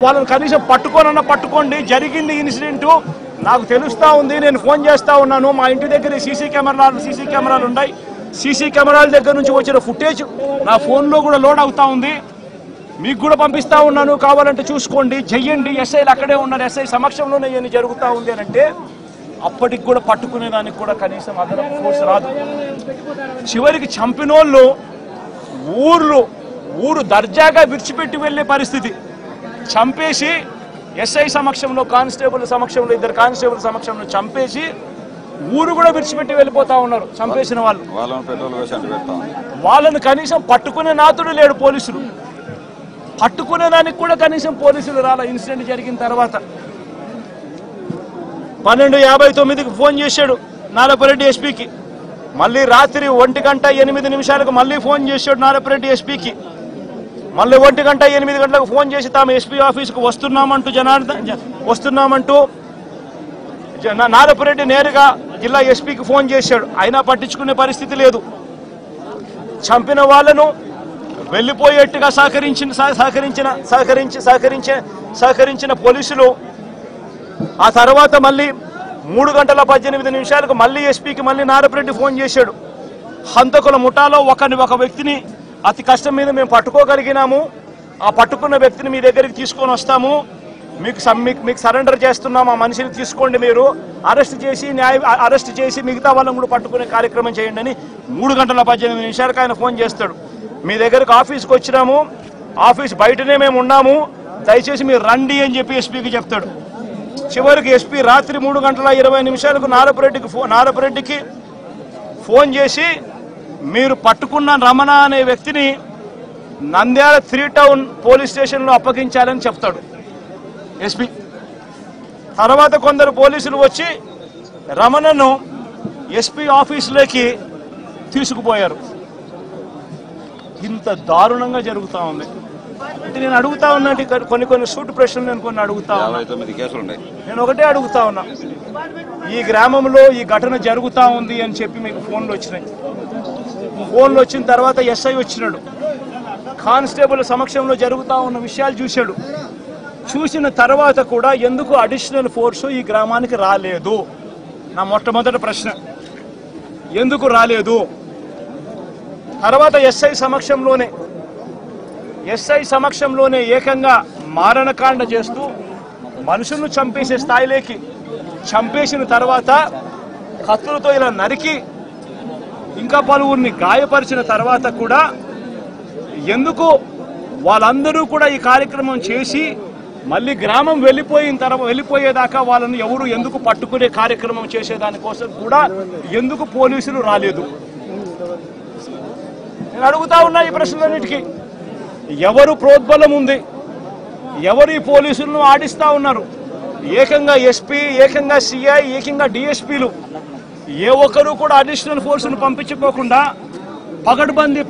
వాళ్ళని కనీసం పట్టుకోండి. జరిగింది ఇన్సిడెంట్ నాకు తెలుస్తా ఉంది. నేను ఫోన్ చేస్తా ఉన్నాను. మా ఇంటి దగ్గర సీసీ కెమెరాలు ఉన్నాయి. సీసీ కెమెరాల దగ్గర నుంచి వచ్చిన ఫుటేజ్ నా ఫోన్లో కూడా లోడ్ అవుతా ఉంది. మీకు కూడా పంపిస్తా ఉన్నాను, కావాలంటే చూసుకోండి, చెయ్యండి. ఎస్ఐలు అక్కడే ఉన్నారు. ఎస్ఐ సమక్షంలోనే ఇవన్నీ జరుగుతూ ఉంది అని అంటే అప్పటికి కూడా పట్టుకునే దానికి కూడా కనీసం అదనపు ఫోర్స్ రాదు. చివరికి చంపినోళ్ళు ఊరు దర్జాగా విడిచిపెట్టి వెళ్ళే పరిస్థితి. చంపేసి ఎస్ఐ సమక్షంలో, కానిస్టేబుల్ సమక్షంలో, ఇద్దరు కానిస్టేబుల్ సమక్షంలో చంపేసి ఊరు కూడా విడిచిపెట్టి వెళ్ళిపోతా ఉన్నారు. చంపేసిన వాళ్ళను కనీసం పట్టుకునే నాతుడు లేడు. పోలీసులు పట్టుకునే దానికి కూడా కనీసం పోలీసులు రాల. ఇన్సిడెంట్ జరిగిన తర్వాత 12:59కి ఫోన్ చేశాడు నారపరెడ్డి ఎస్పీకి. మళ్ళీ రాత్రి 1:08 మళ్ళీ ఫోన్ చేశాడు నారపరెడ్డి ఎస్పీకి. మళ్ళీ 1:08 ఫోన్ చేసి తాము ఎస్పీ ఆఫీస్కు వస్తున్నామంటూ నారపరెడ్డి నేరుగా జిల్లా ఎస్పీకి ఫోన్ చేశాడు. అయినా పట్టించుకునే పరిస్థితి లేదు. చంపిన వాళ్ళను వెళ్ళిపోయేట్టుగా సహకరించిన పోలీసులు ఆ తర్వాత మళ్ళీ 3:18 మళ్ళీ ఎస్పీకి మళ్ళీ నారపరెడ్డి ఫోన్ చేశాడు. హంతకుల ముఠాలో ఒక వ్యక్తిని అతి కష్టం మీద మేము పట్టుకోగలిగినాము. ఆ పట్టుకున్న వ్యక్తిని మీ దగ్గరికి తీసుకొని వస్తాము, మీకు సరెండర్ చేస్తున్నాము, ఆ మనిషిని తీసుకోండి, మీరు అరెస్ట్ చేసి మిగతా వాళ్ళని కూడా పట్టుకునే కార్యక్రమం చేయండి అని 3:18 ఆయన ఫోన్ చేస్తాడు. మీ దగ్గరకు ఆఫీస్కి వచ్చినాము, ఆఫీస్ బయటనే మేము ఉన్నాము, దయచేసి మీరు రండి అని చెప్పి ఎస్పీకి చెప్తాడు. చివరికి ఎస్పీ రాత్రి 3:20 నారపరెడ్డికి ఫోన్ చేసి మీరు పట్టుకున్న రమణ అనే వ్యక్తిని నంద్యాల 3 టౌన్ పోలీస్ స్టేషన్లో అప్పగించాలని చెప్తాడు ఎస్పీ. తర్వాత కొందరు పోలీసులు వచ్చి రమణను ఎస్పీ ఆఫీసులోకి తీసుకుపోయారు. ఇంత దారుణంగా జరుగుతూ ఉంది. అంటే నేను అడుగుతా ఉన్నట్టు కొన్ని సూట్ ప్రశ్నలు నేను అడుగుతా ఉన్నా. నేను ఒకటే అడుగుతా ఉన్నా, ఈ గ్రామంలో ఈ ఘటన జరుగుతూ ఉంది అని చెప్పి మీకు ఫోన్లు వచ్చినాయి. ఫోన్లు వచ్చిన తర్వాత ఎస్ఐ వచ్చినాడు, కానిస్టేబుల్ సమక్షంలో జరుగుతూ ఉన్న విషయాలు చూశాడు. చూసిన తర్వాత కూడా ఎందుకు అడిషనల్ ఫోర్సు ఈ గ్రామానికి రాలేదు? నా మొట్టమొదటి ప్రశ్న, ఎందుకు రాలేదు? తర్వాత ఎస్ఐ సమక్షంలోనే ఏకంగా మారణకాండ చేస్తూ మనుషులను చంపేసే స్థాయిలోకి చంపేసిన తర్వాత కత్తులతో ఇలా నరికి ఇంకా పలువురిని గాయపరిచిన తర్వాత కూడా ఎందుకు వాళ్ళందరూ కూడా ఈ కార్యక్రమం చేసి మళ్ళీ గ్రామం వెళ్ళిపోయేదాకా వాళ్ళని ఎవరు ఎందుకు పట్టుకునే కార్యక్రమం చేసేదానికోసం కూడా ఎందుకు పోలీసులు రాలేదు? నేను అడుగుతా ఉన్నా ఈ ప్రశ్నలన్నిటికీ. ఎవరు ప్రోద్బలం ఉంది? ఎవరు ఈ పోలీసులను ఆడిస్తా ఉన్నారు? ఏకంగా ఎస్పీ, ఏకంగా సిఐ, ఏకంగా డిఎస్పీలు ఏ ఒక్కరూ కూడా అడిషనల్ ఫోర్సును పంపించుకోకుండా పగడ్బందీ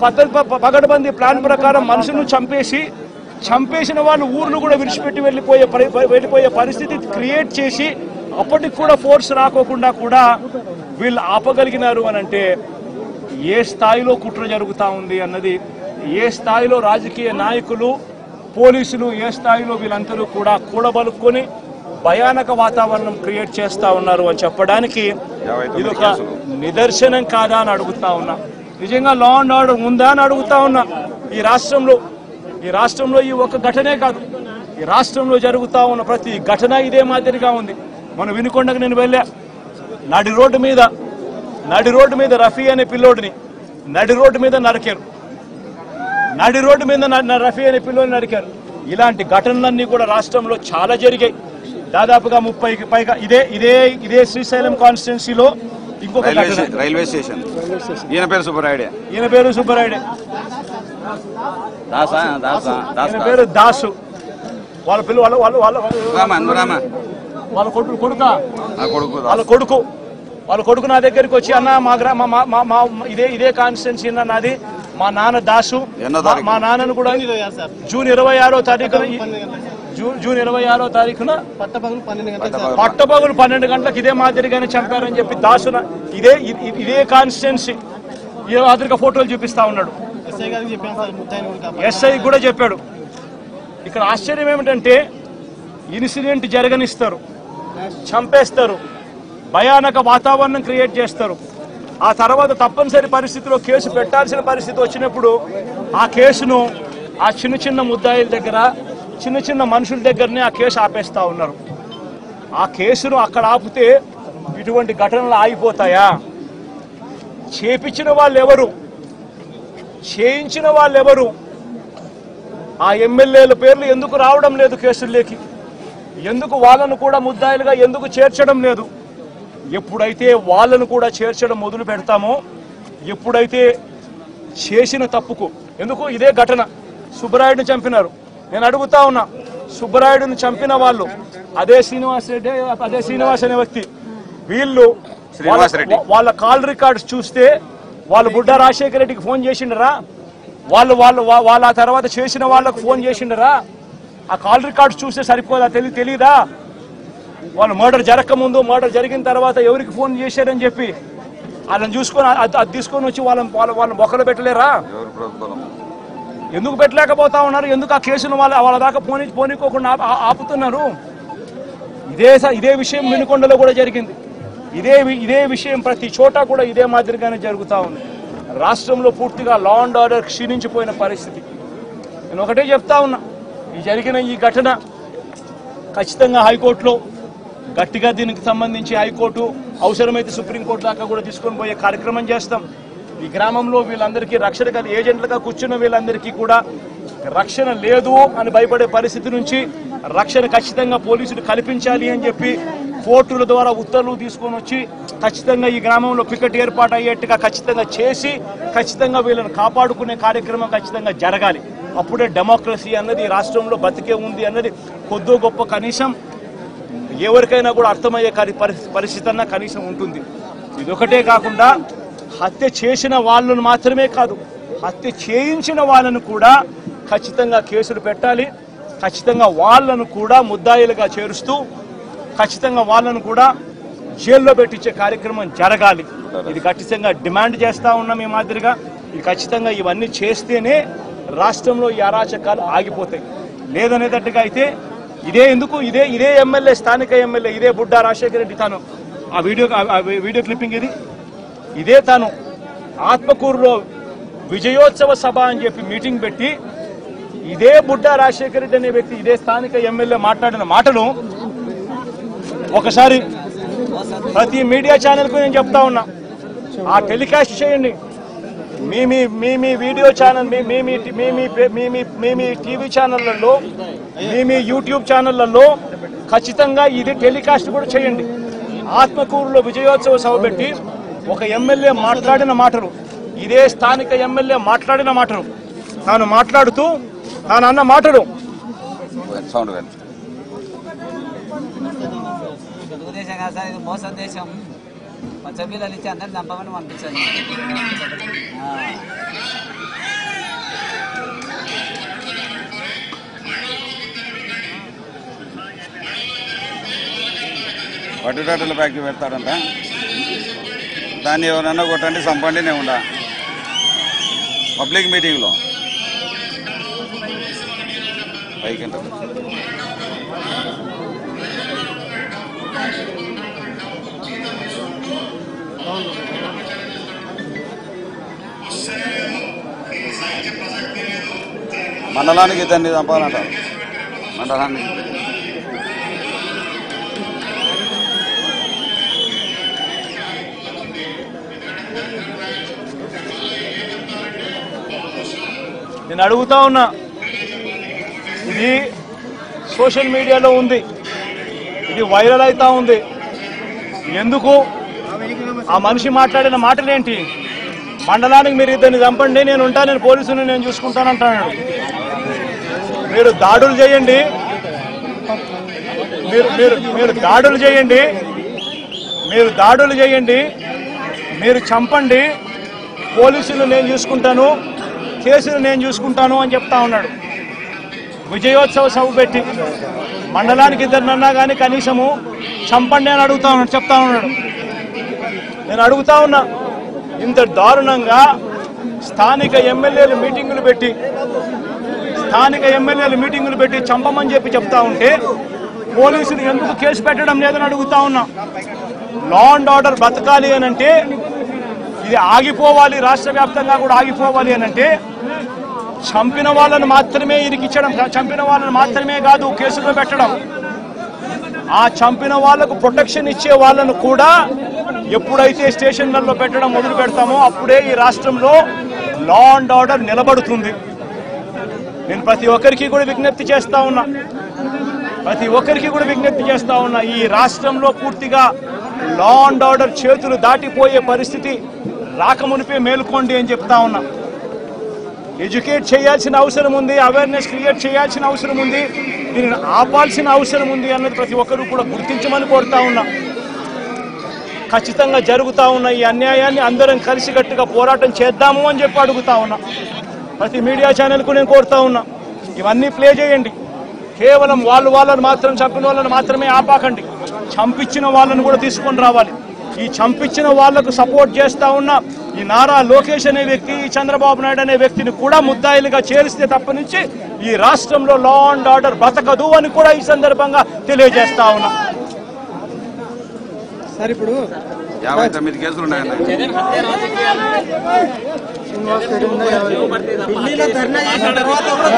ప్లాన్ ప్రకారం మనుషులను చంపేసిన వాళ్ళు ఊర్లు కూడా విడిచిపెట్టి వెళ్ళిపోయే పరిస్థితి క్రియేట్ చేసి అప్పటికి కూడా ఫోర్స్ రాకోకుండా కూడా వీళ్ళు ఆపగలిగినారు అని అంటే ఏ స్థాయిలో కుట్ర జరుగుతూ ఉంది అన్నది, ఏ స్థాయిలో రాజకీయ నాయకులు, పోలీసులు, ఏ స్థాయిలో వీళ్ళందరూ కూడా కూడబలుక్కొని భయానక వాతావరణం క్రియేట్ చేస్తూ ఉన్నారు అని చెప్పడానికి ఇది ఒక నిదర్శనం కాదా అని అడుగుతా ఉన్నా. నిజంగా లా అండ్ ఆర్డర్ ఉందా అని అడుగుతా ఉన్నా. ఈ రాష్ట్రంలో ఈ ఒక ఘటనే కాదు, ఈ రాష్ట్రంలో జరుగుతూ ఉన్న ప్రతి ఘటన ఇదే మాదిరిగా ఉంది. మనం వినుకొండకు నేను వెళ్ళా, నడి రోడ్డు మీద రఫీ అనే పిల్లోడిని నడి రోడ్డు మీద నరికారు. రఫీ అనే పిల్లోడిని నరికారు. ఇలాంటి ఘటనలన్నీ కూడా రాష్ట్రంలో చాలా జరిగాయి. దాదాపుగా 30కి పైగా ఇదే శ్రీశైలం కాన్స్టిట్యున్సీలో ఇంకొక రైల్వే స్టేషన్, ఈయన పేరు సుబ్బరాయుడే, దాసు. వాళ్ళ కొడుకు నా దగ్గరికి వచ్చి, అన్న మా ఇదే కాన్స్టిట్యున్సీ నాది, మా నాన్న దాసు, మా నాన్నను కూడా జూన్ 26వ తారీఖున పట్టపగలు 12 గంటలకు ఇదే మాదిరిగానే చంపారని చెప్పి దాసున ఇదే కాన్స్టిట్యున్సీ మాదిరిగా ఫోటోలు చూపిస్తా ఉన్నాడు. ఎస్ఐ కూడా చెప్పాడు. ఇక్కడ ఆశ్చర్యం ఏమిటంటే ఇన్సిడెంట్ జరగనిస్తారు, చంపేస్తారు, భయానక వాతావరణం క్రియేట్ చేస్తారు. ఆ తర్వాత తప్పనిసరి పరిస్థితిలో కేసు పెట్టాల్సిన పరిస్థితి వచ్చినప్పుడు ఆ కేసును ఆ చిన్న చిన్న ముద్దాయిల దగ్గర, చిన్న చిన్న మనుషుల దగ్గరనే ఆ కేసు ఆపేస్తా ఉన్నారు. ఆ కేసును అక్కడ ఆపితే ఇటువంటి ఘటనలు ఆగిపోతాయా? చేపించిన వాళ్ళు ఎవరు, చేయించిన వాళ్ళు ఎవరు? ఆ ఎమ్మెల్యేల పేర్లు ఎందుకు రావడం లేదు కేసుల్లోకి? ఎందుకు వాళ్ళను కూడా ముద్దాయిలుగా ఎందుకు చేర్చడం లేదు? ఎప్పుడైతే వాళ్ళను కూడా చేర్చడం మొదలు పెడతామో, ఎప్పుడైతే చేసిన తప్పుకు, ఎందుకు ఇదే ఘటన సుబ్బరాయుడిని చంపినారు. నేను అడుగుతా ఉన్నా, సుబ్బరాయుడిని చంపిన వాళ్ళు అదే శ్రీనివాస్ రెడ్డి, అదే శ్రీనివాస్ అనే వ్యక్తి, వీళ్ళు వాళ్ళ కాల్ రికార్డ్స్ చూస్తే వాళ్ళు బుడ్డా రాజశేఖర రెడ్డికి ఫోన్ చేసిండరా? వాళ్ళు ఆ తర్వాత చేసిన వాళ్ళకు ఫోన్ చేసిండరా? ఆ కాల్ రికార్డ్స్ చూస్తే సరిపోదా? తెలీదా? వాళ్ళు మర్డర్ జరగకముందు, మర్డర్ జరిగిన తర్వాత ఎవరికి ఫోన్ చేశారని చెప్పి వాళ్ళని చూసుకొని అది తీసుకొని వచ్చి వాళ్ళ మొక్కలు పెట్టలేరా? ఎందుకు పెట్టలేకపోతా ఉన్నారు? ఎందుకు ఆ కేసును వాళ్ళ దాకా పోనీకోకుండా ఆపుతున్నారు? ఇదే విషయం వినుకొండలో కూడా జరిగింది. ఇదే విషయం ప్రతి చోట కూడా ఇదే మాదిరిగానే జరుగుతూ ఉంది. రాష్ట్రంలో పూర్తిగా లా అండ్ ఆర్డర్ క్షీణించిపోయిన పరిస్థితి. నేను ఒకటే చెప్తా ఉన్నా, ఈ జరిగిన ఈ ఘటన ఖచ్చితంగా హైకోర్టులో గట్టిగా దీనికి సంబంధించి హైకోర్టు అవసరమైతే సుప్రీంకోర్టు దాకా కూడా తీసుకొని పోయే కార్యక్రమం చేస్తాం. ఈ గ్రామంలో వీళ్ళందరికీ రక్షణ ఏజెంట్లుగా కూర్చున్న వీళ్ళందరికీ కూడా రక్షణ లేదు అని భయపడే పరిస్థితి నుంచి రక్షణ ఖచ్చితంగా పోలీసులు కల్పించాలి అని చెప్పి కోర్టుల ద్వారా ఉత్తర్వులు తీసుకొని వచ్చి ఖచ్చితంగా ఈ గ్రామంలో పికెట్ ఏర్పాటు అయ్యేట్టుగా ఖచ్చితంగా చేసి ఖచ్చితంగా వీళ్ళని కాపాడుకునే కార్యక్రమం ఖచ్చితంగా జరగాలి. అప్పుడే డెమోక్రసీ అన్నది రాష్ట్రంలో బతికే ఉంది అన్నది కొద్దో గొప్ప కనీసం ఎవరికైనా కూడా అర్థమయ్యే పరిస్థితి అన్న కనీసం ఉంటుంది. ఇదొకటే కాకుండా హత్య చేసిన వాళ్ళను మాత్రమే కాదు, హత్య చేయించిన వాళ్ళను కూడా ఖచ్చితంగా కేసులు పెట్టాలి. ఖచ్చితంగా వాళ్ళను కూడా ముద్దాయిలుగా చేరుస్తూ ఖచ్చితంగా వాళ్ళను కూడా జైల్లో పెట్టించే కార్యక్రమం జరగాలి. ఇది ఖచ్చితంగా డిమాండ్ చేస్తూ ఉన్నాం. ఈ మాదిరిగా ఇది ఖచ్చితంగా ఇవన్నీ చేస్తేనే రాష్ట్రంలో ఈ అరాచకాలు ఆగిపోతాయి. లేదనేటట్టుగా అయితే ఇదే ఎమ్మెల్యే, స్థానిక ఎమ్మెల్యే ఇదే బుడ్డా రాజశేఖర రెడ్డి, తాను ఆ వీడియో క్లిప్పింగ్ ఇదే తాను ఆత్మకూరులో విజయోత్సవ సభ అని చెప్పి మీటింగ్ పెట్టి ఇదే బుడ్డా రాజశేఖర రెడ్డి అనే వ్యక్తి, ఇదే స్థానిక ఎమ్మెల్యే మాట్లాడిన మాటలు ఒకసారి ప్రతి మీడియా ఛానల్కు నేను చెప్తా ఉన్నా, ఆ టెలికాస్ట్ చేయండి. మీ వీడియో ఛానల్, మీ టీవీ ఛానళ్లలో, మీ యూట్యూబ్ ఛానళ్లలో ఖచ్చితంగా ఇది టెలికాస్ట్ కూడా చేయండి. ఆత్మకూరులో విజయోత్సవ సభ పెట్టి ఒక ఎమ్మెల్యే మాట్లాడిన మాటలు, ఇదే స్థానిక ఎమ్మెల్యే మాట్లాడిన మాటలు, తాను మాట్లాడుతూ తాను అన్న మాటలు తెలుగుదేశం కాదు సార్, ఇది మోసం దేశం. పచ్చపిల్లలు ఇచ్చి అందరిని చంపమని పంపించాలి. పట్టుటల ఫ్యాక్టరీ పెడతాడంట, దాన్ని ఎవరన్నా కొట్టండి చంపండి నేను ఉండా పబ్లిక్ మీటింగ్లో పైకి మండలానికి ఇద్దరిని చంపాలంటారు. మండలానికి నేను అడుగుతా ఉన్నా, ఇది సోషల్ మీడియాలో ఉంది, ఇది వైరల్ అవుతా ఉంది. ఎందుకు ఆ మనిషి మాట్లాడిన మాటలేంటి? మండలానికి మీరు ఇద్దరిని చంపండి, నేను ఉంటాను, నేను పోలీసుని నేను చూసుకుంటానంటాడు. మీరు దాడులు చేయండి, మీరు దాడులు చేయండి, మీరు చంపండి, పోలీసులు నేను చూసుకుంటాను, కేసులు నేను చూసుకుంటాను అని చెప్తా ఉన్నాడు. విజయోత్సవ సభ పెట్టి మండలానికి ఇద్దరినన్నా కానీ కనీసము చంపండి అని చెప్తా ఉన్నాడు. నేను అడుగుతా ఉన్నా, ఇంత దారుణంగా స్థానిక ఎమ్మెల్యేలు మీటింగులు పెట్టి చంపమని చెప్తా ఉంటే పోలీసులు ఎందుకు కేసు పెట్టడం లేదని అడుగుతా ఉన్నా. లా అండ్ ఆర్డర్ బతకాలి అనంటే, ఇది ఆగిపోవాలి, రాష్ట్ర వ్యాప్తంగా కూడా ఆగిపోవాలి అనంటే చంపిన వాళ్ళను మాత్రమే ఇరికించడం, చంపిన వాళ్ళను మాత్రమే కాదు కేసులో పెట్టడం, ఆ చంపిన వాళ్లకు ప్రొటెక్షన్ ఇచ్చే వాళ్ళను కూడా ఎప్పుడైతే స్టేషన్లలో పెట్టడం మొదలు పెడతామో అప్పుడే ఈ రాష్ట్రంలో లా అండ్ ఆర్డర్ నిలబడుతుంది. నేను ప్రతి ఒక్కరికి కూడా విజ్ఞప్తి చేస్తా ఉన్నా, ఈ రాష్ట్రంలో పూర్తిగా లా అండ్ ఆర్డర్ చేతులు దాటిపోయే పరిస్థితి రాకమునిపే మేలుకోండి అని చెప్తా ఉన్నా. ఎడ్యుకేట్ చేయాల్సిన అవసరం ఉంది, అవేర్నెస్ క్రియేట్ చేయాల్సిన అవసరం ఉంది, దీనిని ఆపాల్సిన అవసరం ఉంది అన్నది ప్రతి ఒక్కరూ కూడా గుర్తించమని కోరుతా ఉన్నా. ఖచ్చితంగా జరుగుతా ఉన్న ఈ అన్యాయాన్ని అందరం కలిసికట్టుగా పోరాటం చేద్దాము అని చెప్పి అడుగుతా ఉన్నా. ప్రతి మీడియా ఛానల్కు నేను కోరుతా ఉన్నా, ఇవన్నీ ప్లే చేయండి. కేవలం వాళ్ళని మాత్రం, చంపిన వాళ్ళని మాత్రమే ఆపాకండి, చంపించిన వాళ్ళను కూడా తీసుకొని రావాలి. ఈ చంపించిన వాళ్లకు సపోర్ట్ చేస్తా ఉన్న ఈ నారా లోకేష్ అనే వ్యక్తి, ఈ చంద్రబాబు నాయుడు అనే వ్యక్తిని కూడా ముద్దాయిలుగా చేరిస్తే తప్ప నుంచి ఈ రాష్ట్రంలో లా అండ్ ఆర్డర్ బతకదు అని కూడా ఈ సందర్భంగా తెలియజేస్తా ఉన్నా. సార్ ఇప్పుడు 59 కేసులు ఉన్నాయన్న. ఢిల్లీలో ధర్నా చేసిన తర్వాత కూడా